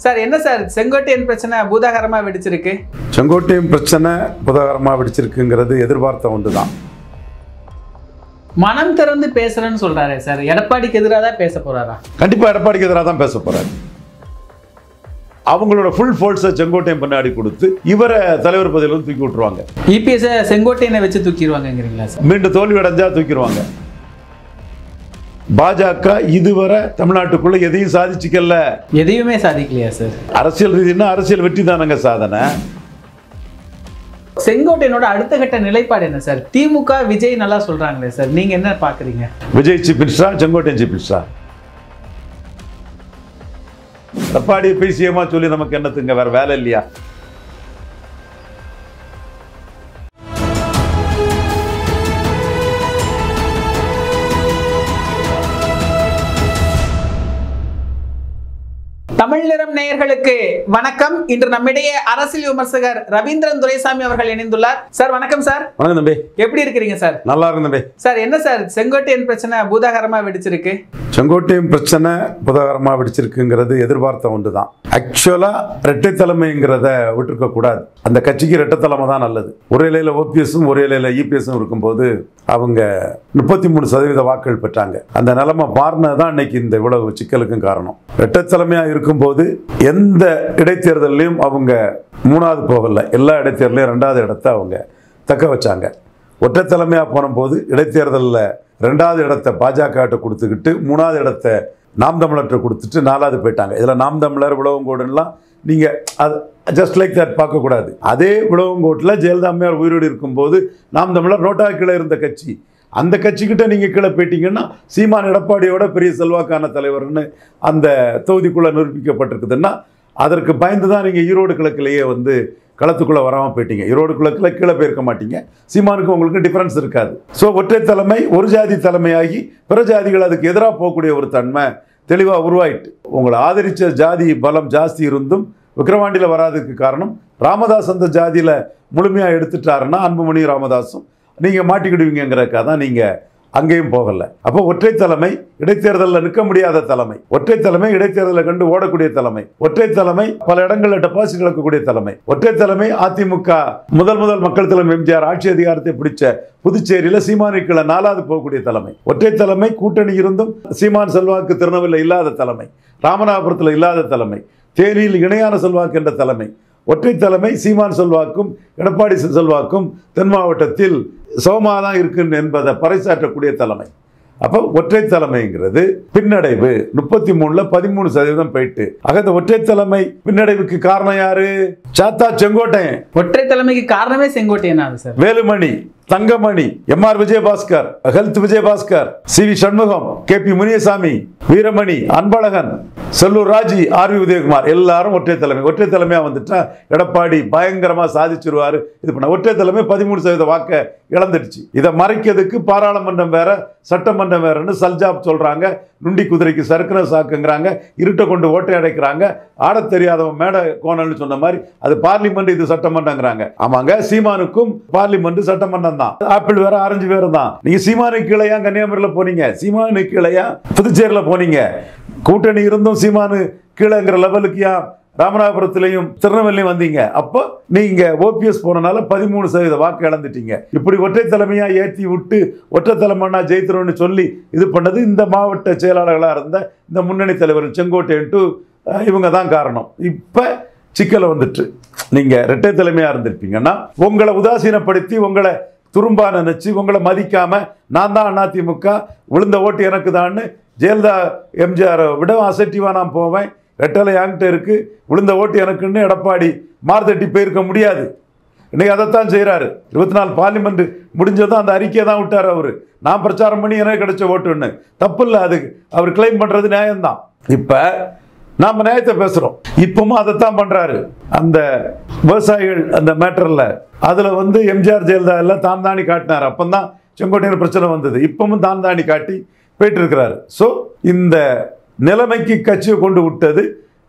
Sir என்ன sir Sengottaiyan பிரச்சனை பூதாகரமா வெடிச்சிருக்கு? செங்கோட்டையன் பிரச்சனை பூதாகரமா வெடிச்சிருக்குங்கிறது எதிர்பார்த்த ஒன்றுதான். மனம் திறந்து பேசுறேன்னு சொல்றாரு சார். எடப்பாடிக்கு எதிராக தான் பேச போறாரா? கண்டிப்பா எடப்பாடிக்கு எதிராக தான் பேச போறாரு. அவங்களோட ஃபுல் ஃபோர்ஸை செங்கோட்டையன் பின்னாடி கொடுத்து இவரை தலைவர் பதவியிலிருந்து தூக்கி விட்டுருவாங்க. இபிஎஸ் செங்கோட்டையனை வச்சு தூக்கிடுவாங்கிறீங்களா சார்? மீண்டும் தோல்வி அடைஞ்சா தூக்கிடுவாங்க. பாஜக இதுவரை தமிழ்நாட்டுக்குள்ள எதையும் சாதிச்சுக்கல. எதையுமே சாதிக்கலையா சார்? அரசியல் ரீதினா அரசியல் வெற்றி தானங்க சாதனை. செங்கோட்டையனோட அடுத்த கட்ட நிலைப்பாடு என்ன சார்? திமுக விஜய் நல்லா சொல்றாங்களே சார், நீங்க என்ன பாக்குறீங்க? விஜய் சீஃப் மினிஸ்டரா, செங்கோட்டையன் சீஃப் மினிஸ்டரா? எடப்பாடி பேசியமா சொல்லி நமக்கு என்னத்துங்க, வேற வேலை இல்லையா? தமிழ் நிறம் நேயர்களுக்கு வணக்கம். இன்று நம்மிடையே அரசியல் விமர்சகர் ரவீந்திரன் துரைசாமி அவர்கள் இணைந்துள்ளார். சார் வணக்கம் சார். வணக்கம் தம்பி. எப்படி இருக்கிறீங்க சார்? நல்லா இருக்கு தம்பி. சார் என்ன சார் செங்கோட்டையன் பிரச்சனை பூதாகரமா வெடிச்சிருக்கு? செங்கோட்டையன் பிரச்சனை பூதாகரமா வெடிச்சிருக்குங்கிறது எதிர்பார்த்த ஒன்றுதான். ஆக்சுவலா இரட்டை தலைமைங்கிறத விட்டுருக்க கூடாது. அந்த கட்சிக்கு இரட்டை தலைமை தான் நல்லது. ஒரே இலையில ஓபிஎஸும் ஒரே இலையில இபிஎஸும் இருக்கும்போது அவங்க 33% வாக்குகள் பெற்றாங்க. அந்த நிலைமை மாறினதான் இன்னைக்கு இந்த இவ்வளவு சிக்கலுக்கும் காரணம். இரட்டை தலைமையா இருக்கும்போது எந்த இடைத்தேர்தலையும் அவங்க 3வது போகல. எல்லா இடைத்தேர்தலையும் 2வது இடத்தை அவங்க தக்க வச்சாங்க. ஒற்றை தலைமையா போன போது இடைத்தேர்தலில் 2வது இடத்தை பாஜக கொடுத்துக்கிட்டு 3வது இடத்தை நாம் தமிழர்கிட்ட கொடுத்துட்டு 4வது போயிட்டாங்க. இதில் நாம் தமிழர் விளவங்கோடுலாம் நீங்கள் அது ஜஸ்ட் லைக் தட் பார்க்கக்கூடாது. அதே விளவங்கோட்டில் ஜெயலலிதா அம்மையார் உயிரோடு இருக்கும்போது நாம் தமிழர் நோட்டா கீழே இருந்த கட்சி. அந்த கட்சிக்கிட்ட நீங்கள் கீழே போயிட்டீங்கன்னா சீமான் எடப்பாடியோட பெரிய செல்வாக்கான தலைவர்னு அந்த தொகுதிக்குள்ளே நிரூபிக்கப்பட்டிருக்குதுன்னா அதற்கு பயந்து தான் நீங்கள் ஈரோடு கிழக்கிலேயே வந்து களத்துக்குள்ளே வராமல் போயிட்டீங்க. ஈரோடு கிழக்கில் கீழே போயிருக்க மாட்டீங்க. சீமானுக்கு உங்களுக்கு டிஃப்ரென்ஸ் இருக்காது. ஸோ ஒற்றை தலைமை ஒரு ஜாதி தலைமையாகி பிற ஜாதிகள் அதுக்கு எதிராக போகக்கூடிய ஒரு தன்மை தெளிவாக உருவாயிட்டு உங்களை ஆதரித்த ஜாதி பலம் ஜாஸ்தி இருந்தும் விக்கிரவாண்டியில் வராதுக்கு காரணம் ராமதாஸ் அந்த ஜாதியில் முழுமையாக எடுத்துட்டாருன்னா அன்புமணி ராமதாஸும் நீங்கள் மாட்டிக்கிடுவீங்கிறதுக்காக தான் நீங்கள் அங்கேயும் போகலை. அப்போ ஒற்றை தலைமை இடைத்தேர்தலில் நிற்க முடியாத தலைமை, ஒற்றை தலைமை இடைத்தேர்தலை கண்டு ஓடக்கூடிய தலைமை, ஒற்றை தலைமை பல இடங்களில் டெபாசிட் இழக்கக்கூடிய தலைமை, ஒற்றை தலைமை அதிமுக முதல் மக்கள் தலைமை எம்ஜிஆர் ஆட்சி அதிகாரத்தை பிடிச்ச புதுச்சேரியில் சீமானுக்குள்ள 4வது போகக்கூடிய தலைமை, ஒற்றை தலைமை கூட்டணி இருந்தும் சீமான் செல்வாக்கு திருநெல்வேலியில் இல்லாத தலைமை, ராமநாதபுரத்தில் இல்லாத தலைமை, தேனியில் இணையான செல்வாக்கு என்ற தலைமை, ஒற்றை தலைமை சீமான் செல்வாக்கும் எடப்பாடி செல்வாக்கும் தென் மாவட்டத்தில் சமமாக இருக்கு என்பதை பறைசாற்றக்கூடிய தலைமை. அப்போ ஒற்றை தலைமைங்கிறது பின்னடைவு 33ல் 13% போயிட்டு. ஆக இந்த ஒற்றை தலைமை பின்னடைவுக்கு காரணம் யாரு? சாத்தா செங்கோட்டையன். ஒற்றை தலைமைக்கு காரணமே Sengottaiyan sir. Velumani, Thangamani, MR Vijayabaskar, health Vijayabaskar, CV Shanmugam, KP Muniyasamy, Veeramani, Anbazhagan, Sellur Raju, RV Udhayakumar எல்லாரும் ஒற்றை தலைமை. ஒற்றை தலைமையா வந்துட்டா எடப்பாடி பயங்கரமா சாதிச்சிருவாரு. இது பண்ண ஒற்றை தலைமை 13% வாக்க இழந்துடுச்சு. இதை மறைக்கிறதுக்கு பாராளுமன்றம் வேற சட்டமன்றம் வேறன்னு சல்ஜாப் சொல்றாங்க. நுண்டி குதிரைக்கு சறுக்கிற சாக்குங்கிறாங்க. இருட்டை கொண்டு ஓட்டை அடைக்கிறாங்க. ஆட தெரியாதவன் மேடை கோணல்னு சொன்ன மாதிரி அது பார்லிமெண்ட் இது சட்டமன்றங்கிறாங்க. ஆமாங்க, சீமானுக்கும் பார்லிமெண்ட் சட்டமன்றம் தான். ஆப்பிள் வேற ஆரஞ்சு வேற தான். நீங்க சீமானுக்கு கீழையா கன்னியாகுமரியில் போனீங்க, சீமானுக்கு கீழையா புதுச்சேரியில் போனீங்க. கூட்டணி இருந்தும் சீமானு கீழேங்கிற லெவலுக்கு ராமநாதபுரத்திலையும் திருநெல்வேலியும் வந்தீங்க. அப்போ நீங்க ஓபிஎஸ் போனனால 13% வாக்கு இழந்துட்டீங்க. இப்படி ஒற்றை தலைமையா ஏற்றி விட்டு ஒற்றை தலைமைனா ஜெயித்திரோன்னு சொல்லி இது பண்ணது இந்த மாவட்ட செயலாளர்களாக இருந்த இந்த முன்னணி தலைவர் செங்கோட்டையன் இவங்க தான் காரணம். இப்ப சிக்கலை வந்துட்டு நீங்க இரட்டை தலைமையா இருந்திருப்பீங்கன்னா உங்களை உதாசீனப்படுத்தி உங்களை துரும்பா நினைச்சு உங்களை மதிக்காம நான் தான் அதிமுக விழுந்த ஓட்டு எனக்கு தான்னு ஜெயலலிதா எம்ஜிஆர் விட அசட்டிவா நான் போவேன், ரெட்டலை என்கிட்ட இருக்கு, விழுந்த ஓட்டு எனக்குன்னு எடப்பாடி மார்தட்டி போயிருக்க முடியாது. இன்னைக்கு அதைத்தான் செய்யறாரு. 24 பார்லிமெண்ட் முடிஞ்சதும் அந்த அறிக்கையை தான் விட்டார் அவரு. நான் பிரச்சாரம் பண்ணி எனக்கு கிடைச்ச ஓட்டுன்னு. தப்பு இல்லை, அதுக்கு அவர் கிளைம் பண்றது நியாயம்தான். இப்ப நாம நியாயத்தை பேசுறோம். இப்பவும் அதைத்தான் பண்றாரு. அந்த விவசாயிகள் அந்த மேட்டர்ல அதுல வந்து எம்ஜிஆர் ஜெயலலிதா எல்லாம் தான் தாண்டி காட்டினார். அப்பந்தான் செங்கோட்டையன் பிரச்சனை வந்தது. இப்பவும் தான் தாண்டி காட்டி போயிட்டு இருக்கிறாரு. ஸோ இந்த நிலைமைக்கு கட்சியை கொண்டு விட்டது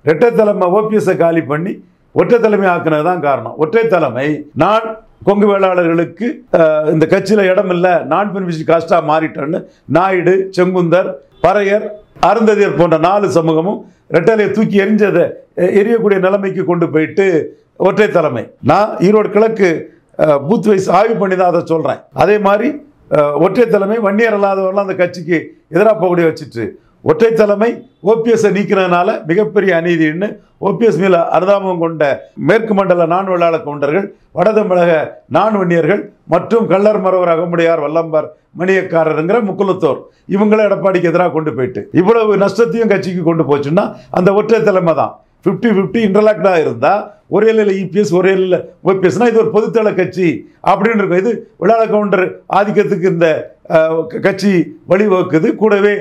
இரட்டை தலைமை ஓபிஎஸ்ஸை காலி பண்ணி ஒற்றை தலைமை ஆக்குனது தான் காரணம். ஒற்றை தலைமை நான் கொங்கு வேளாளர்களுக்கு இந்த கட்சியில் இடம் இல்லை, நான் பெனிஃபிஷரி காஸ்டாக மாறிட்டேன்னு நாயுடு, செங்குந்தர், பறையர் அருந்ததியர் போன்ற 4 சமூகமும் ரெட்டலையை தூக்கி எரியக்கூடிய நிலைமைக்கு கொண்டு போயிட்டு ஒற்றை தலைமை. நான் ஈரோடு கிழக்கு பூத் வைஸ் ஆய்வு பண்ணி தான் அதை சொல்கிறேன். அதே மாதிரி ஒற்றை தலைமை வன்னியர் அல்லாதவரெல்லாம் அந்த கட்சிக்கு எதிராக போகக்கூடிய வச்சுட்டு ஒற்றை தலைமை ஓபிஎஸ்ஸை நீக்கிறதுனால மிகப்பெரிய அநீதின்னு ஓபிஎஸ் மேல அனுதாபம் கொண்ட மேற்கு மண்டல நான் வெள்ளாள கவுண்டர்கள், வட தமிழக நான் வன்னியர்கள் மற்றும் கள்ளர் மறவர் அகமுடையார் வல்லம்பார் மணியக்காரருங்கிற முக்குலத்தோர் இவங்களை எடப்பாடிக்கு எதிராக கொண்டு போயிட்டு இவ்வளவு நஷ்டத்தையும் கட்சிக்கு கொண்டு போச்சுன்னா அந்த ஒற்றை தலைமை தான் 50-50 இன்டர்லாக்டாக இருந்தால் ஒரே இலையில் இபிஎஸ் ஒரே இலையில் ஓபிஎஸ்னா இது ஒரு பொதுத்தள கட்சி அப்படின்னு இருக்கும். இது வெள்ளாள கவுண்டர் ஆதிக்கத்துக்கு இந்த கட்சி வழிவகுக்குது. கூடவே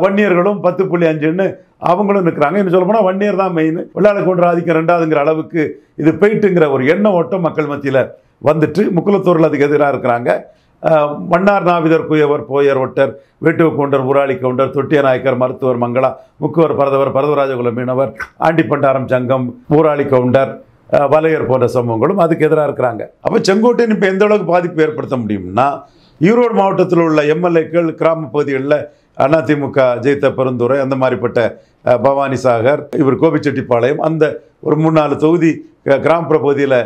வன்னியர்களும் 10.5ன்னு அவங்களும் இருக்கிறாங்க. இன்னும் சொல்ல போனால் வன்னியர் தான் மெயின், வெள்ளாள கவுண்டர் ஆதிக்கம் 2வதுங்கிற அளவுக்கு இது போயிட்டுங்கிற ஒரு எண்ண ஓட்டம் மக்கள் மத்தியில் வந்துட்டு முக்குலத்தோர்கள் அதுக்கு எதிராக இருக்கிறாங்க. Mannar நாவிதர் குயவர் Boer ஒட்டர் வேட்டுவ counter Urali counter தொட்டிய நாயக்கர் மருத்துவர் மங்களா முக்குவர் பரதவராஜகுல மீனவர் ஆண்டிப்பண்டாரம் சங்கம் ஊராளி கவுண்டர் வலையர் போன்ற சமூகங்களும் அதுக்கு எதிராக இருக்கிறாங்க. அப்போ செங்கோட்டையன் இப்போ எந்த அளவுக்கு பாதிப்பு ஏற்படுத்த முடியும்னா ஈரோடு மாவட்டத்தில் உள்ள எம்எல்ஏக்கள் கிராம பகுதிகளில் அதிமுக ஜெயித்த பெருந்துறை அந்த மாதிரிப்பட்ட பவானி சாகர் இவர் கோபிச்செட்டிப்பாளையம் அந்த ஒரு 3-4 தொகுதி கிராமப்புற பகுதியில்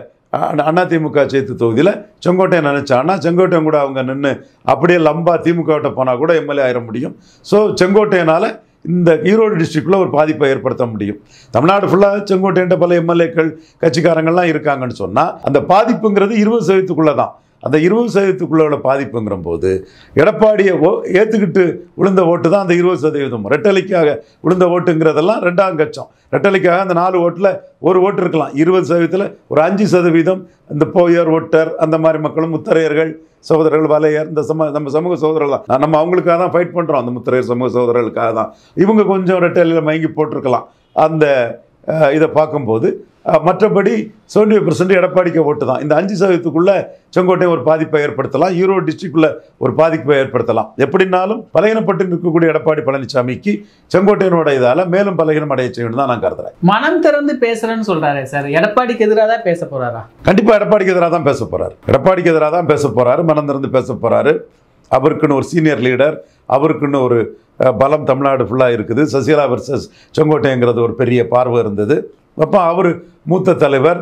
அதிமுக ஜெயித்த தொகுதியில் செங்கோட்டையன் நினைச்சான்னா செங்கோட்டையன் கூட அவங்க நின்று அப்படியே லம்பா திமுக போனால் கூட எம்எல்ஏ ஆயிட முடியும். ஸோ செங்கோட்டையனால் இந்த ஈரோடு டிஸ்ட்ரிக்டில் ஒரு பாதிப்பை ஏற்படுத்த முடியும். தமிழ்நாடு ஃபுல்லாக செங்கோட்டையன் பல எம்எல்ஏக்கள் கட்சிக்காரங்கள்லாம் இருக்காங்கன்னு சொன்னால் அந்த பாதிப்புங்கிறது 20% தான். அந்த 20% பாதிப்புங்கிற போது எடப்பாடியை ஏற்றுக்கிட்டு விழுந்த ஓட்டு தான் அந்த 20%. ரெட்டலைக்காக விழுந்த ஓட்டுங்கிறதெல்லாம் 2ஆம் கட்சம். ரெட்டலைக்காக அந்த 4 ஓட்டில் ஒரு ஓட்டு இருக்கலாம். 20%ல் ஒரு 5% இந்த போயர் ஒட்டர் அந்த மாதிரி மக்களும் முத்தரையர்கள் சகோதரர்கள் வலையர் இந்த நம்ம சமூக சகோதரர்கள் தான். நம்ம அவங்களுக்காக தான் ஃபைட் பண்ணுறோம். அந்த முத்தரையர் சமூக சகோதரர்களுக்காக தான். இவங்க கொஞ்சம் ரெட்டலையில் மயங்கி போட்டிருக்கலாம் அந்த இதை பார்க்கும்போது. மற்றபடி 70% எடப்பாடிக்கு ஓட்டு தான். இந்த 5%க்குள்ள செங்கோட்டையன் ஒரு பாதிப்பை ஏற்படுத்தலாம், ஈரோடு டிஸ்ட்ரிக்ட்குள்ள ஒரு பாதிப்பை ஏற்படுத்தலாம். எப்படினாலும் பலகீனப்பட்டு நிற்கக்கூடிய எடப்பாடி பழனிசாமிக்கு செங்கோட்டையனோட இதால மேலும் பலகீனம் அடைய செய்யணும் தான் நான் கருதுறேன். மனம் திறந்து பேசுறேன்னு சொல்றாரு சார், எடப்பாடிக்கு எதிராக தான் பேச போறாரா? கண்டிப்பா எடப்பாடிக்கு எதிராக தான் பேச போறாரு. எடப்பாடிக்கு எதிராக தான் பேச போறாரு, மனம் திறந்து பேச போறாரு. அவருக்குன்னு ஒரு சீனியர் லீடர், அவருக்குன்னு ஒரு பலம் தமிழ்நாடு ஃபுல்லாக இருக்குது. சசிகலா வர்சஸ் செங்கோட்டையங்கிறது ஒரு பெரிய பார்வை இருந்தது. அப்போ அவர் மூத்த தலைவர்,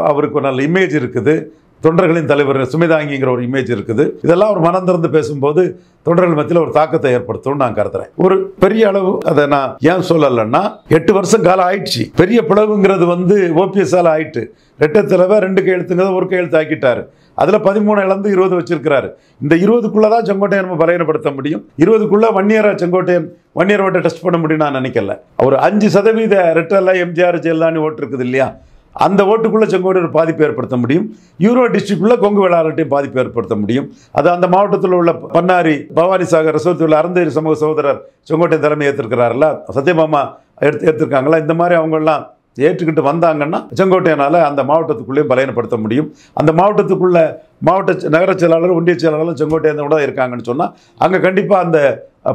அவருக்கு ஒரு நல்ல இமேஜ் இருக்குது. தொண்டர்களின் தலைவர் சுமிதாங்கிங்கிற ஒரு இமேஜ் இருக்குது. இதெல்லாம் ஒரு மனம் திறந்து பேசும்போது தொண்டர்கள் மத்தியில் ஒரு தாக்கத்தை ஏற்படுத்தும் நான் கருதுறேன். ஒரு பெரிய அளவு அதை நான் ஏன் சொல்லலைன்னா 8 வருஷம் காலம் ஆயிடுச்சு. பெரிய பிளவுங்கிறது ஓபிஎஸ்ஸால் ஆயிட்டு. ரெட்டை தலைவர் 2 கையெழுத்துங்கிறத ஒரு கையெழுத்து ஆக்கிட்டாரு. அதில் 13 இழந்து 20 வச்சிருக்கிறாரு. இந்த 20க்குள்ளே தான் செங்கோட்டையன் நம்ம பலகீனப்படுத்த முடியும். 20க்குள்ளே வன்னியர் ஓட்டை டெஸ்ட் பண்ண முடியும் நான் நினைக்கல. ஒரு 5% ரெட்டலை எம்ஜிஆர் ஜெயலலிதா ஓட்டு இருக்குது இல்லையா, அந்த ஓட்டுக்குள்ளே செங்கோட்டையன் பாதிப்பு ஏற்படுத்த முடியும். ஈரோடு டிஸ்ட்ரிக்டுக்குள்ளே கொங்கு வேளாளர்கிட்டையும் பாதிப்பு ஏற்படுத்த முடியும். அது அந்த மாவட்டத்தில் உள்ள பன்னாரி பவானி சாகர் ரிசோர்ட்டில் உள்ள அருந்ததி சமூக சகோதரர் செங்கோட்டையன் தலைமை ஏற்றிருக்கிறார்களா, சத்யபாமா ஏற்றிருக்காங்களா, இந்த மாதிரி அவங்கெல்லாம் ஏற்றுக்கிட்டு வந்தாங்கன்னா செங்கோட்டையனால் அந்த மாவட்டத்துக்குள்ளேயும் பலகீனப்படுத்த முடியும். அந்த மாவட்டத்துக்குள்ள நகர செயலாளர் ஒன்றிய செயலாளர் செங்கோட்டையன் கூட இருக்காங்கன்னு சொன்னால் அங்கே கண்டிப்பாக அந்த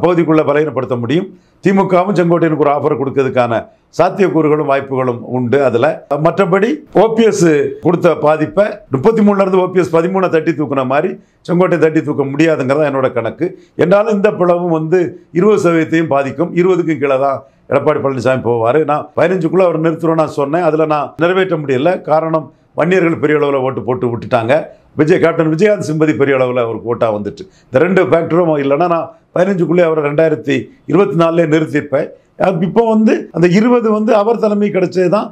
பகுதிக்குள்ளே பலகீனப்படுத்த முடியும். திமுகவும் செங்கோட்டையனுக்கு ஒரு ஆஃபர் கொடுக்கறதுக்கான சாத்தியக்கூறுகளும் வாய்ப்புகளும் உண்டு. அதில் மற்றபடி ஓபிஎஸ் கொடுத்த பாதிப்பை 33லேருந்து ஓபிஎஸ் 13 தட்டி தூக்குன மாதிரி செங்கோட்டையன் தட்டி தூக்க முடியாதுங்கிறதா என்னோட கணக்கு. என்றாலும் இந்த பிளவும் 20%ஐயும் பாதிக்கும். 20க்கும் கீழே தான் எடப்பாடி பழனிசாமி போவார். நான் 15க்குள்ளே அவர் நிறுத்துறோம் நான் சொன்னேன். அதில் நான் நிறைவேற்ற முடியல. காரணம் வன்னியர்கள் பெரிய அளவில் ஓட்டு போட்டு விட்டுட்டாங்க. கேப்டன் விஜயகாந்த் சிம்பதி பெரிய அளவில் அவருக்கு ஓட்டாக வந்துட்டு. இந்த 2 ஃபேக்டரும் இல்லைன்னா நான் 15க்குள்ளே அவரை 2024 நிறுத்தியிருப்பேன். இப்போ அந்த 20 அவர் தலைமை கிடைச்சது தான்.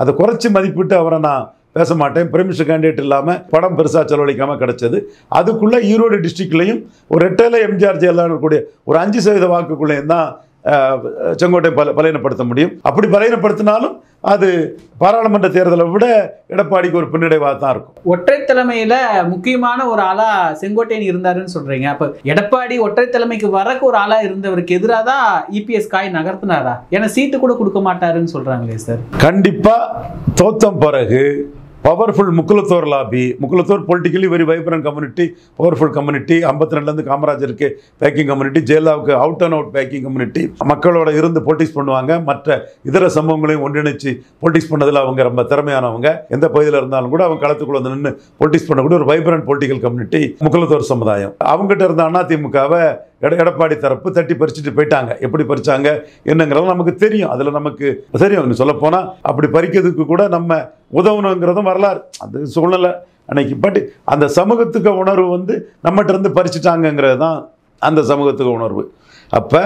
அதை குறைச்சி மதிப்பிட்டு அவரை நான் பேச மாட்டேன். பிரைமினிஸ்டர் கேண்டிடேட் இல்லாமல் படம் பெருசாக செலவழிக்காமல் கிடைச்சது. அதுக்குள்ளே ஈரோடு டிஸ்ட்ரிக்ட்லையும் ஒரு ரெட்டையில எம்ஜிஆர் ஜெயலலிதா கூடிய ஒரு 5% வாக்குக்குள்ளேயும் தான் செங்கோட்டையை பலகீனப்படுத்த முடியும். அப்படி பலகீனப்படுத்தினாலும் அது பாராளுமன்ற தேர்தலை விட எடப்பாடிக்கு ஒரு பின்னடைவாக தான் இருக்கும். ஒற்றை தலைமையில முக்கியமான ஒரு ஆளா செங்கோட்டையன் இருந்தாருன்னு சொல்றீங்க. அப்ப எடப்பாடி ஒற்றை தலைமைக்கு வரக்கு ஒரு ஆளா இருந்தவருக்கு எதிராக தான் இபிஎஸ் காய் நகர்த்தினாரா? ஏன்னா சீட்டு கூட கொடுக்க மாட்டாருன்னு சொல்றாங்களே சார். கண்டிப்பா தோத்தம் பிறகு powerful Mukkulathor lobby, Mukkulathor politically very vibrant community, powerful community. 52லேருந்து காமராஜருக்கு பேக்கிங் கம்யூனிட்டி, ஜெயலலிதாவுக்கு out and out backing community. மக்களோட இருந்து பொலிட்டிக்ஸ் பண்ணுவாங்க. மற்ற இதர சம்பவங்களையும் ஒன்றிணைச்சு பொலிட்டிக்ஸ் பண்ணதில் அவங்க ரொம்ப திறமையானவங்க. எந்த பகுதியில் இருந்தாலும் கூட அவங்க களத்துக்குள்ள நின்று பொலிட்டிக்ஸ் பண்ணக்கூடிய ஒரு வைப்ரண்ட் பொலிட்டிக்கல் கம்யூனிட்டி முக்குலத்தோர் சமுதாயம். அவங்ககிட்ட இருந்த அதிமுகவை எடப்பாடி தரப்பு தட்டி பறிச்சுட்டு போயிட்டாங்க. எப்படி பறிச்சாங்க என்னங்கிறது நமக்கு தெரியும். அதில் நமக்கு தெரியும். சொல்லப்போனால் அப்படி பறிக்கிறதுக்கு கூட நம்ம உதவணுங்கிறதும் வரலாறு. அது சூழ்நிலை அன்னைக்கு. பட் அந்த சமூகத்துக்கு உணர்வு வந்து நம்மகிட்ட இருந்து பறிச்சுட்டாங்கங்கிறது தான் அந்த சமூகத்துக்கு உணர்வு. அப்போ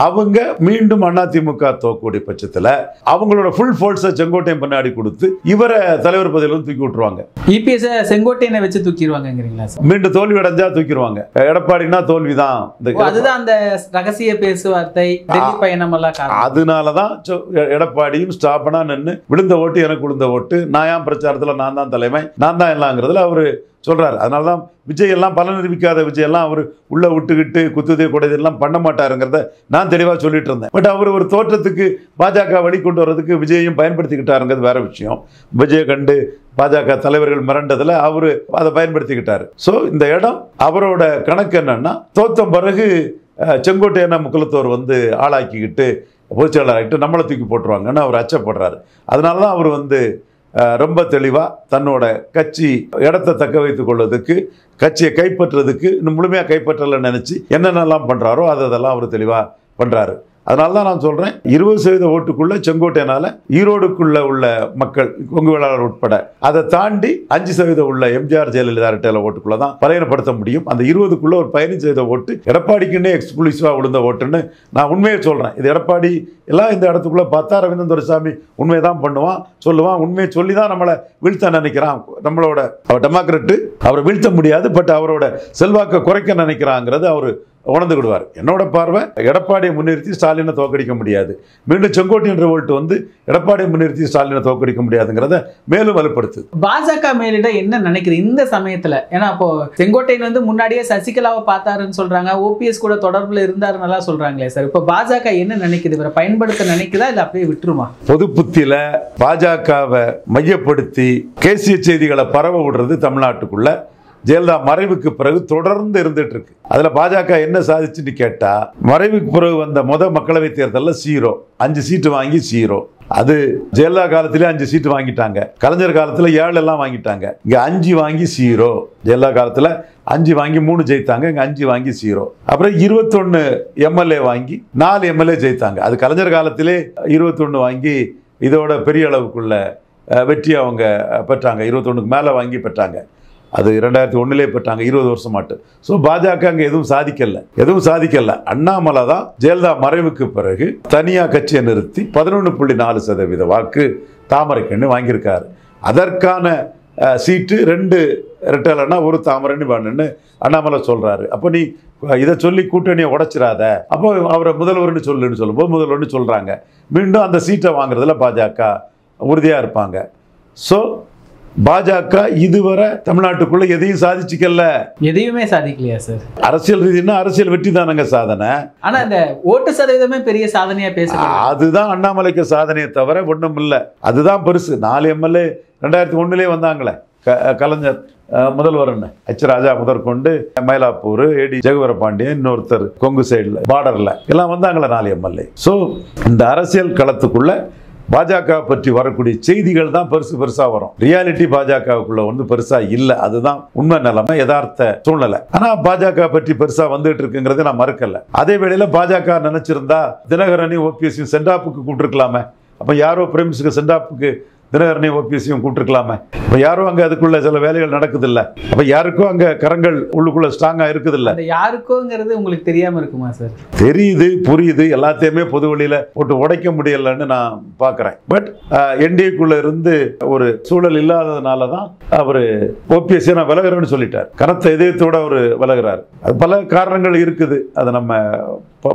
அவங்க மீண்டும் அதிமுக தோக்கக்கூடிய பட்சத்தில் அவங்களோட ஃபுல் ஃபோர்ஸை செங்கோட்டையன் பின்னாடி கொடுத்து இவரை தலைவர் பதவியிலும் தூக்கி விட்டுருவாங்க. இபிஎஸ் செங்கோட்டையனை வச்சு தூக்கிடுவாங்கிறீங்களா? மீண்டும் தோல்வி அடைஞ்சா தூக்கிடுவாங்க. எடப்பாடினா தோல்விதான். அதுதான் அந்த ரகசிய பேச்சுவார்த்தை, டெல்லி பயணம் எல்லாம். அதனாலதான் எடப்பாடியும் ஸ்டாப்பனா நின்று விழுந்த ஓட்டு எனக்கு விழுந்த ஓட்டு, நான் ஏன் பிரச்சாரத்தில் நான் தான் தலைமை, நான் தான் எல்லாங்கிறதுல அவரு சொல்றாரு. அதனால தான் விஜய் எல்லாம் பலன் நிரூபிக்காத விஜய் எல்லாம் அவர் உள்ள விட்டுக்கிட்டு குத்துதே கூடது எல்லாம் பண்ண மாட்டாருங்கிறத நான் தெளிவாக சொல்லிட்டு இருந்தேன். பட் அவர் ஒரு தோற்றத்துக்கு பாஜக வழி கொண்டு வர்றதுக்கு விஜயையும் பயன்படுத்திக்கிட்டாருங்கிறது வேற விஷயம். விஜயை கண்டு பாஜக தலைவர்கள் மிரண்டதில் அவர் அதை பயன்படுத்திக்கிட்டாரு. ஸோ இந்த இடம் அவரோட கணக்கு என்னன்னா, தோத்த பிறகு செங்கோட்டையனை முக்குலத்தோர் வந்து ஆளாக்கிக்கிட்டு பொதுச்செயலாளர் ஆகிட்டு நம்மளை தூக்கி போட்டுருவாங்கன்னு அவர் அச்சப்படுறாரு. அதனால தான் அவர் வந்து ரொம்ப தெளிவாக தன்னோட கட்சி இடத்தை தக்க வைத்துக் கொள்வதற்கு, கட்சியை கைப்பற்றுறதுக்கு, இன்னும் முழுமையாக கைப்பற்றலைன்னு நினச்சி என்னென்னலாம் பண்ணுறாரோ அதெல்லாம் அவர் தெளிவாக பண்ணுறாரு. அதனால தான் நான் சொல்கிறேன், 20% ஓட்டுக்குள்ளே செங்கோட்டையனால் ஈரோடுக்குள்ளே உள்ள மக்கள், கொங்கு வேளாளர் உட்பட, அதை தாண்டி 5% உள்ள எம்ஜிஆர் ஜெயலலிதா ரெட்டையில ஓட்டுக்குள்ளே தான் பலையனப்படுத்த முடியும். அந்த 20க்குள்ளே ஒரு 15% ஓட்டு எடப்பாடிக்குன்னே எக்ஸ்க்ளூசிவாக விழுந்த ஓட்டுன்னு நான் உண்மையை சொல்கிறேன். இது எடப்பாடி எல்லாம் இந்த இடத்துக்குள்ளே பார்த்தா ரவீந்திரன் துரைசாமி உண்மையை தான் பண்ணுவான், சொல்லுவான். உண்மையை சொல்லி தான் நம்மளை வீழ்த்த நினைக்கிறான். நம்மளோட அவர் டெமோக்ராட்டு, அவரை வீழ்த்த முடியாது, பட் அவரோட செல்வாக்கை குறைக்க நினைக்கிறாங்கிறது அவர் உணர்ந்துக்கிடுவார். என்னோட பார்வை, எடப்பாடியை முன்னிறுத்தி ஸ்டாலினை தோக்கடிக்க முடியாது. மீண்டும் செங்கோட்டையன் ரிவோல்ட் வந்து எடப்பாடியை முன்னிறுத்தி ஸ்டாலினை தோக்கடிக்க முடியாதுங்கிறத மேலும் வலுப்படுத்து. பாஜக மேலிட என்ன நினைக்குது இந்த சமயத்துல? ஏன்னா இப்போ செங்கோட்டையன் வந்து முன்னாடியே சசிகலாவை பார்த்தாருன்னு சொல்றாங்க, ஓபிஎஸ் கூட தொடர்புல இருந்தாரு நல்லா சொல்றாங்களே சார். இப்போ பாஜக என்ன நினைக்குது? இவரை பயன்படுத்த நினைக்குதா இல்ல அப்படியே விட்டுருமா? பொது புத்தியில பாஜகவை மையப்படுத்தி கேசிய செய்திகளை பரவ விடுறது தமிழ்நாட்டுக்குள்ள ஜெயலலிதா மறைவுக்கு பிறகு தொடர்ந்து இருந்துட்டு இருக்கு. அதுல பாஜக என்ன சாதிச்சுன்னு கேட்டா, மறைவுக்கு பிறகு வந்த மக்களவை தேர்தலில் 0, 5 சீட்டு வாங்கி 0. அது ஜெயலலிதா காலத்திலே 5 சீட்டு வாங்கிட்டாங்க, கலைஞர் காலத்துல 7 எல்லாம் வாங்கிட்டாங்க. இங்க 5 வாங்கி 0. ஜெயலலிதா காலத்துல 5 வாங்கி 3 ஜெயித்தாங்க, இங்க 5 வாங்கி 0. அப்புறம் 21 எம்எல்ஏ வாங்கி 4 எம்எல்ஏ ஜெயித்தாங்க. அது கலைஞர் காலத்திலே 21 வாங்கி இதோட பெரிய அளவுக்குள்ள வெற்றி அவங்க பெற்றாங்க. 21க்கு மேல வாங்கி பெற்றாங்க. அது 2001 பெற்றாங்க, 20 வருஷம் மாட்டு. ஸோ பாஜக அங்கே எதுவும் சாதிக்கல. அண்ணாமலை தான் ஜெயலலிதா மறைவுக்கு பிறகு தனியாக கட்சியை நிறுத்தி 11.4% வாக்கு தாமரைக்கண்ணு வாங்கியிருக்காரு. அதற்கான சீட்டு 2 ரெட்டலைன்னா 1 தாமரைன்னு வேணும்னு அண்ணாமலை சொல்றாரு. அப்போ நீ இதை சொல்லி கூட்டணியை உடைச்சிடாத, அப்போ அவரை முதல்வர்னு சொல்லும்போது முதல்வர்னு சொல்றாங்க. மீண்டும் அந்த சீட்டை வாங்குறதுல பாஜக உறுதியாக இருப்பாங்க. ஸோ பாஜக இதுவரை தமிழ்நாட்டுக்குள்ள எதையும் சாதிச்சுக்கல. எதையுமே சாதிக்கலையா சார்? அரசியல் ரீதினா அரசியல் வெற்றி தானங்க சாதனை. ஆனா இந்த ஓட்டு சதவீதமே பெரிய சாதனையா பேசுறாங்க. அதுதான் அண்ணாமலைக்கு சாதனையை தவிர ஒண்ணும் இல்லை. அதுதான் பெருசு. 4 எம்எல்ஏ 2001 வந்தாங்களே, கலைஞர் முதல்வர்னு எச் ராஜா முதற்கொண்டு, மயிலாப்பூர் ஏடி ஜெகவர பாண்டியன், இன்னொருத்தர் கொங்கு சைடில் பார்டர்ல எல்லாம் வந்தாங்களே 4 எம்எல்ஏ. ஸோ இந்த அரசியல் களத்துக்குள்ள பாஜக பற்றி வரக்கூடிய செய்திகள் தான் பெருசா வரும். ரியாலிட்டி பாஜகவுக்குள்ள வந்து பெருசா இல்லை. அதுதான் உண்மை நிலைமை, யதார்த்த சூழ்நிலை. ஆனா பாஜக பற்றி பெருசா வந்துட்டு இருக்குங்கிறத நான் மறுக்கல. அதே வேளையில பாஜக நினைச்சிருந்தா தினகரனையும் ஓபிஎஸ்ஸையும் சென்டாப்புக்கு கூப்பிட்டுருக்கலாமே. அப்ப யாரோ பிரேம்ஸுக்கு சென்டாப்புக்கு தினகரனையும் ஓபிஎஸ்ஸையும் கூப்பிட்டுருக்கலாமே. இப்போ யாரும் அங்கே அதுக்குள்ள சில வேலைகள் நடக்குது இல்லை. அப்போ யாருக்கும் அங்கே கரங்கள் உள்ளுக்குள்ள ஸ்ட்ராங்காக இருக்குது இல்லை. யாருக்கோங்கிறது உங்களுக்கு தெரியாமல் இருக்குமா சார்? தெரியுது, புரியுது. எல்லாத்தையுமே பொது வழியில் போட்டு உடைக்க முடியலன்னு நான் பார்க்குறேன். பட் என்டிஏக்குள்ள இருந்து ஒரு சூழல் இல்லாததுனால தான் அவர் ஓபிஎஸ்ஸை நான் விலகிறேன்னு சொல்லிட்டார். கனத்த இதயத்தோடு அவர் விலகிறார். அது பல காரணங்கள் இருக்குது, அதை நம்ம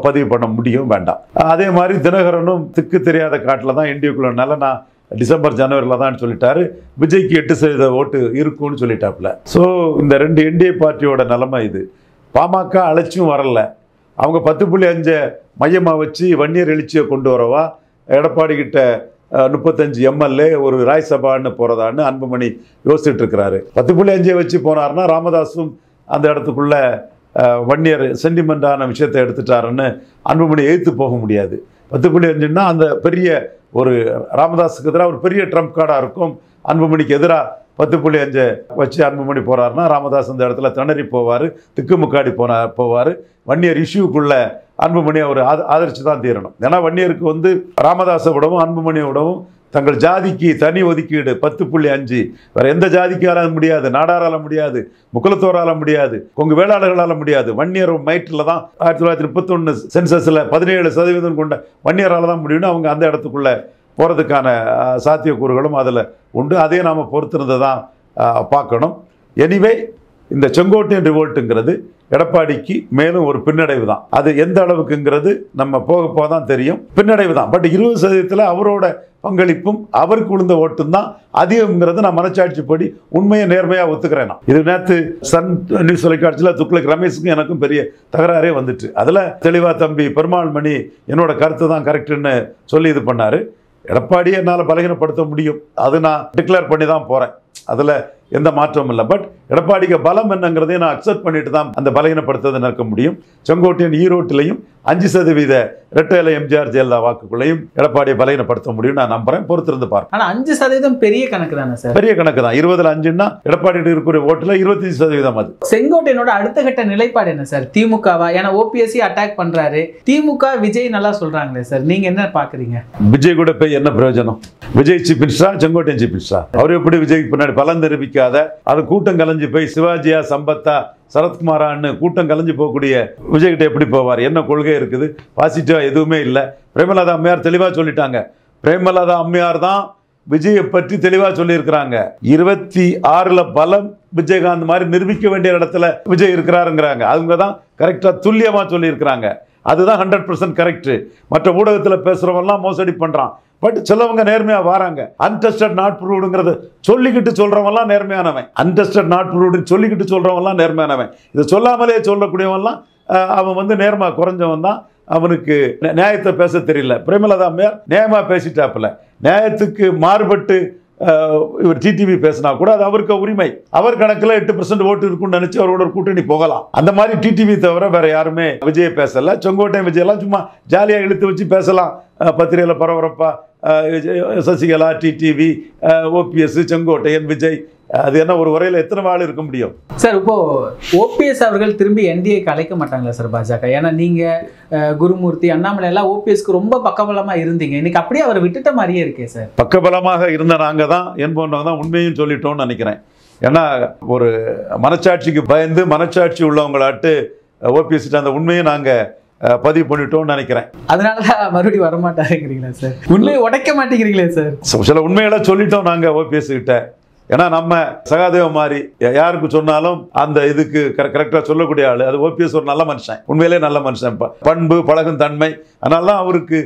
பதிவு பண்ண முடியும், வேண்டாம். அதே மாதிரி தினகரனும் திக்கு தெரியாத காட்டில் தான் என்டிஏக்குள்ளனால நான் டிசம்பர் ஜனவரியில் தான் சொல்லிட்டாரு. விஜய்க்கு 8% ஓட்டு இருக்கும்னு சொல்லிட்டாப்புல. ஸோ இந்த 2 என்டிஏ பார்ட்டியோட நிலைமை இது. பாமக அழைச்சும் வரல. அவங்க 10.5 மையமாக வச்சு வன்னியர் எழுச்சியை கொண்டு வரவா, எடப்பாடி கிட்ட 35 எம்எல்ஏ ஒரு ராய்சபான்னு போகிறதான்னு அன்புமணி யோசிச்சுட்டு இருக்கிறாரு. 10.5 வச்சு போனார்னா ராமதாஸும் அந்த இடத்துக்குள்ள வன்னியர் சென்டிமெண்டான விஷயத்தை எடுத்துட்டாருன்னு அன்புமணி எதிர்த்து போக முடியாது. 10.5ன்னா அந்த பெரிய ஒரு ராமதாஸுக்கு எதிராக ஒரு பெரிய ட்ரம்ப் கார்டாக இருக்கும். அன்புமணிக்கு எதிராக 10.5 வச்சு அன்புமணி போறாருன்னா ராமதாஸ் இந்த இடத்துல திணறி போவார், திக்குமுக்காடி போவார். வன்னியர் இஷ்யூக்குள்ள அன்புமணி அவர் ஆதரிச்சு தான் தீரணும். ஏன்னா வன்னியருக்கு வந்து ராமதாஸை விடவும் அன்புமணியை விடவும் தங்கள் ஜாதிக்கு தனி ஒதுக்கீடு 10.5 வேற எந்த ஜாதிக்கால முடியாது, நாடாரால முடியாது, முக்குலத்தோரால முடியாது, கொங்கு வேளாளர்களால் முடியாது. வன்னியர் மைட்டில் தான் 1931 சென்சஸில் 17% கொண்ட வன்னியரால் தான் முடியும்னு அவங்க அந்த இடத்துக்குள்ள போகிறதுக்கான சாத்தியக்கூறுகளும் அதில் உண்டு. அதையும் நாம் பொறுத்திருந்து தான் பார்க்கணும். எனிவே இந்த செங்கோட்டையன் ரிவோல்ட்டுங்கிறது எடப்பாடிக்கு மேலும் ஒரு பின்னடைவு தான். அது எந்த அளவுக்குங்கிறது நம்ம போக தான் தெரியும். பின்னடைவு தான். பட் 20% அவரோட பங்களிப்பும் அவருக்கு விழுந்த ஓட்டும் தான் அதிகம்ங்கிறது நான் மனச்சாட்சிப்படி உண்மையை நேர்மையாக ஒத்துக்கிறேன். இது நேற்று சன் நியூஸ் தொலைக்காட்சியில் துக்ளக் ரமேஷுக்கும் எனக்கும் பெரிய தகராறே வந்துட்டு, அதில் தெளிவாக தம்பி பெருமாள் மணி என்னோட கருத்து தான் கரெக்டுன்னு சொல்லி இது பண்ணார். எடப்பாடியை என்னால் பலகீனப்படுத்த முடியும், அது நான் டிக்ளேர் பண்ணி தான் போகிறேன், அதில் எந்த மாற்றமும் இல்லை. பட் எடப்பாடிக்கு பலம் என்னங்கிறதையும் நான் அக்செப்ட் பண்ணிட்டு தான் அந்த பலகீனப்படுத்துவதை நிற்க முடியும். செங்கோட்டையன் ஈரோட்டிலையும் 5% இரட்டை இலை எம்ஜிஆர் ஜெயலலிதா வாக்குகளையும் எடப்பாடியை பலகீனப்படுத்த முடியும் நான் நம்புறேன். பொறுத்திருந்து பார்ப்பேன். ஆனால் 5% பெரிய கணக்கு தானே சார்? பெரிய கணக்கு தான். 20ல் 5ன்னா எடப்பாடி இருக்கிற ஓட்டுல 25%. அது செங்கோட்டையனோட அடுத்த கட்ட நிலைப்பாடு என்ன சார்? திமுகவா? ஏன்னா ஓபிஎஸ்சி அட்டாக் பண்றாரு, திமுக விஜய் நல்லா சொல்றாங்களே சார், நீங்க என்ன பாக்குறீங்க? விஜய் கூட போய் என்ன பிரயோஜனம்? விஜய் சீஃப் மினிஸ்டரா, செங்கோட்டையன் சீஃப் மினிஸ்டரா? அவர் எப்படி விஜய்க்கு பின்னாடி பலன் தெரிவிக்காத அது கூட்டம் கலைஞ்சு போய் சிவாஜியா சம்பத்தா சரத்குமாரான்னு கூட்டம் கலைஞ்சு போகக்கூடிய விஜய்கிட்ட எப்படி போவார்? என்ன கொள்கை இருக்குது? பாசிட்டிவா எதுவுமே இல்லை. பிரேமலதா அம்மையார் தெளிவா சொல்லிட்டாங்க. பிரேமலதா அம்மையார் தான் விஜயை பற்றி தெளிவா சொல்லியிருக்கிறாங்க. 26ல் பலம் விஜயகாந்த் மாதிரி நிரூபிக்க வேண்டிய இடத்துல விஜய் இருக்கிறாருங்கிறாங்க. அவங்க தான் கரெக்டா துல்லியமா சொல்லியிருக்கிறாங்க. அதுதான் 100% கரெக்ட். மற்ற ஊடகத்தில் பேசுறவெல்லாம் மோசடி பண்றான். பட் சிலவங்க நேர்மையா வராங்க. அன்டெஸ்டட் நாட் ப்ரூவ்டுங்கிறது சொல்லிக்கிட்டு சொல்றவங்கலாம் நேர்மையானவன். அன்டெஸ்டட் நாட் ப்ரூவ்டுன்னு சொல்லிக்கிட்டு சொல்றவங்கலாம் நேர்மையானவன். இதை சொல்லாமலே சொல்லக்கூடியவன்லாம் அவன் வந்து நேர்மை குறைஞ்சவன் தான். அவனுக்கு நியாயத்தை பேச தெரியல. பிரேமலதா அம்மையார் நியாயமா பேசிட்டாப்புல. நியாயத்துக்கு மாறுபட்டு இவர் டிடிவி பேசினா கூட அது அவருக்கு உரிமை. அவர் கணக்கில் 8% ஓட்டு இருக்குன்னு நினைச்சு அவரோட கூட்டணி போகலாம். அந்த மாதிரி டிடிவி தவிர வேற யாருமே விஜயை பேசல. செங்கோட்டையன் விஜயெல்லாம் சும்மா ஜாலியாக இழுத்து வச்சு பேசலாம். பத்திரிகையில் பரபரப்பா சசிகலா, டிடிவி, ஓபிஎஸ், செங்கோட்டையன், விஜய், அது என்ன ஒரு உரையில் எத்தனை வாள் இருக்க முடியும் சார்? இப்போ ஓபிஎஸ் அவர்கள் திரும்பி என்டிஏக்கு அழைக்க மாட்டாங்களா சார் பாஜக? ஏன்னா நீங்க குருமூர்த்தி, அண்ணாமலை எல்லாம் ஓபிஎஸ்க்கு ரொம்ப பக்கபலமா இருந்தீங்க. இன்னைக்கு அப்படியே அவர் விட்டுட்ட மாதிரியே இருக்கே சார். பக்கபலமாக இருந்த நாங்கள் தான் என்பவங்க தான் உண்மையும் சொல்லிட்டோம்னு நினைக்கிறேன். ஏன்னா ஒரு மனச்சாட்சிக்கு பயந்து மனச்சாட்சி உள்ளவங்களாட்டு ஓபிஎஸ் அந்த உண்மையை நாங்கள் பதிவு பண்ணிட்டோம்னு நினைக்கிறேன். அதனால மறுபடியும் வரமாட்டாருங்கிறீங்களா சார்? உண்மையை உடைக்க மாட்டேங்கிறீங்களே சார்? சில உண்மைகளை சொல்லிட்டோம் நாங்கள் ஓபிஎஸ் கிட்ட. ஏன்னா நம்ம சகாதேவ மாதிரி யாருக்கு சொன்னாலும் அந்த இதுக்கு கரெக்டாக சொல்லக்கூடிய ஆள். அது ஓபிஎஸ் ஒரு நல்ல மனுஷன், உண்மையிலே நல்ல மனுஷன், பண்பு பழகும் தன்மை. அதனால தான் அவருக்கு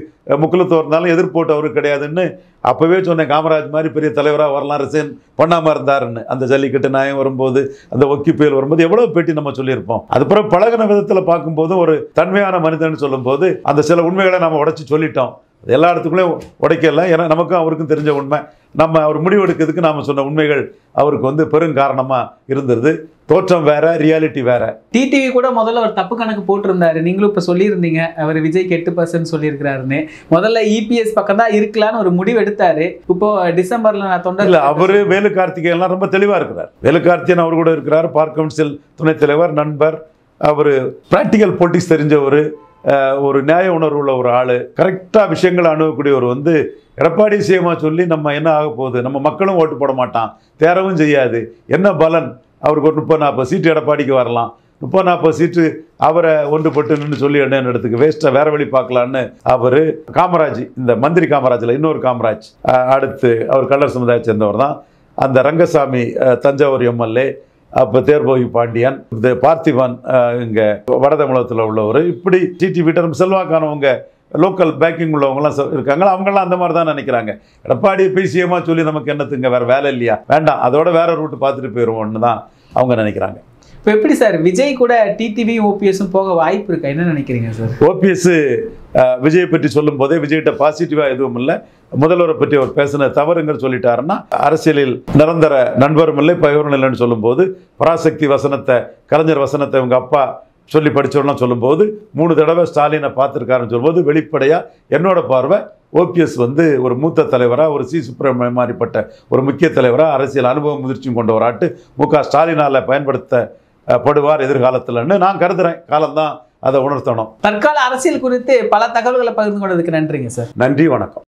முக்குலத்தோர் இருந்தாலும் எதிர்ப்போட்டு அவருக்கு கிடையாதுன்னு அப்போவே சொன்னேன். காமராஜ் மாதிரி பெரிய தலைவராக வரலாம், ரிசைன் பண்ணாமல் இருந்தாருன்னு. அந்த ஜல்லிக்கட்டு நியாயம் வரும்போது, அந்த ஒக்கி புயல் வரும்போது எவ்வளோ பேட்டி நம்ம சொல்லியிருப்போம். அதுக்கப்புறம் பழகின விதத்தில் பார்க்கும்போது ஒரு தன்மையான மனிதன் சொல்லும்போது அந்த சில உண்மைகளை நம்ம உடைச்சி சொல்லிட்டோம். எல்லா இடத்துக்குள்ளேயும் உடைக்கல. ஏன்னா நமக்கும் அவருக்கும் தெரிஞ்ச உண்மை. நம்ம அவர் முடிவெடுக்கிறதுக்கு நாம் சொன்ன உண்மைகள் அவருக்கு வந்து பெரும் காரணமாக இருந்தது. தோற்றம் வேற, ரியாலிட்டி வேற. டிடிவி கூட முதல்ல ஒரு தப்பு கணக்கு போட்டிருந்தாரு. நீங்களும் இப்போ சொல்லியிருந்தீங்க அவர் விஜய்க்கு 8% சொல்லியிருக்கிறாருன்னு. முதல்ல இபிஎஸ் பக்கம் தான் இருக்கலான்னு ஒரு முடிவு எடுத்தாரு. இப்போ டிசம்பர்ல நான் தொண்டர் அவரு வேலு கார்த்திகேயன்லாம் ரொம்ப தெளிவாக இருக்கிறார். வேலு கார்த்திகேயன் அவர் கூட இருக்கிறார். பார்க் கவுன்சில் துணைத் தலைவர், நண்பர். அவர் பிராக்டிக்கல் பொலிட்டிக்ஸ் தெரிஞ்சவர், ஒரு நியாய உணர்வு உள்ள ஒரு ஆள், கரெக்டாக விஷயங்களை அணுகக்கூடியவர். வந்து எடப்பாடி விஷயமா சொல்லி நம்ம என்ன ஆக போகுது, நம்ம மக்களும் ஓட்டு போட மாட்டான், தேரவும் செய்யாது, என்ன பலன், அவருக்கு ஒரு 30-40 சீட்டு எடப்பாடிக்கு வரலாம், 30-40 சீட்டு அவரை ஒன்றுபட்டு நின்று சொல்லி என்ன இடத்துக்கு வேஸ்ட்டாக வேற வழி பார்க்கலான்னு அவர் காமராஜ், இந்த மந்திரி காமராஜில் இன்னொரு காமராஜ், அடுத்து அவர் கல்லர் சமுதாயத்தை சேர்ந்தவர் தான். அந்த ரங்கசாமி தஞ்சாவூர் எம்எல்ஏ, அப்போ தேர்போகி பாண்டியன், இந்த பார்த்திபன் இங்கே வடதமிழகத்தில் உள்ளவர், இப்படி டிடிவி நம்ம செல்வாக்கானவங்க லோக்கல் பேக்கிங் உள்ளவங்கலாம் இருக்காங்களா, அவங்களாம் அந்த மாதிரி தான் நினைக்கிறாங்க. எடப்பாடி பிசிஎம்மா சொல்லி நமக்கு என்னத்துங்க, வேறு வேலை இல்லையா, வேண்டாம், அதோட வேற ரூட்டு பார்த்துட்டு போயிடுவோம்னு தான் அவங்க நினைக்கிறாங்க. இப்போ எப்படி சார் விஜய் கூட டிடிவி ஓபிஎஸும் போக வாய்ப்பு இருக்கா, என்ன நினைக்கிறீங்க சார்? ஓபிஎஸ் விஜயை பற்றி சொல்லும் போதே விஜய்கிட்ட பாசிட்டிவாக எதுவும் இல்லை, முதல்வரை பற்றி அவர் பேசின தவறுங்கிற சொல்லிட்டாருன்னா, அரசியலில் நிரந்தர நண்பரும் இல்லை பகைவரும் இல்லைன்னு சொல்லும்போது, பராசக்தி வசனத்தை, கலைஞர் வசனத்தை இவங்க அப்பா சொல்லி படித்தவரெலாம் சொல்லும்போது, 3 தடவை ஸ்டாலினை பார்த்துருக்காருன்னு சொல்லும்போது வெளிப்படையாக என்னோட பார்வை ஓபிஎஸ் வந்து ஒரு மூத்த தலைவராக, ஒரு சி சுப்பிரமணியம் மாதிரிப்பட்ட ஒரு முக்கிய தலைவராக, அரசியல் அனுபவம் முதிர்ச்சியும் கொண்ட ஒரு ஆட்டு மு.க. ஸ்டாலினால் பயன்படுத்தப்படுவார் எதிர்காலத்தில்னு நான் கருதுகிறேன். காலம்தான் அதை உணர்த்தணும். தற்கால அரசியல் குறித்து பல தகவல்களை பகிர்ந்து கொண்டதுக்கு நன்றிங்க சார். நன்றி, வணக்கம்.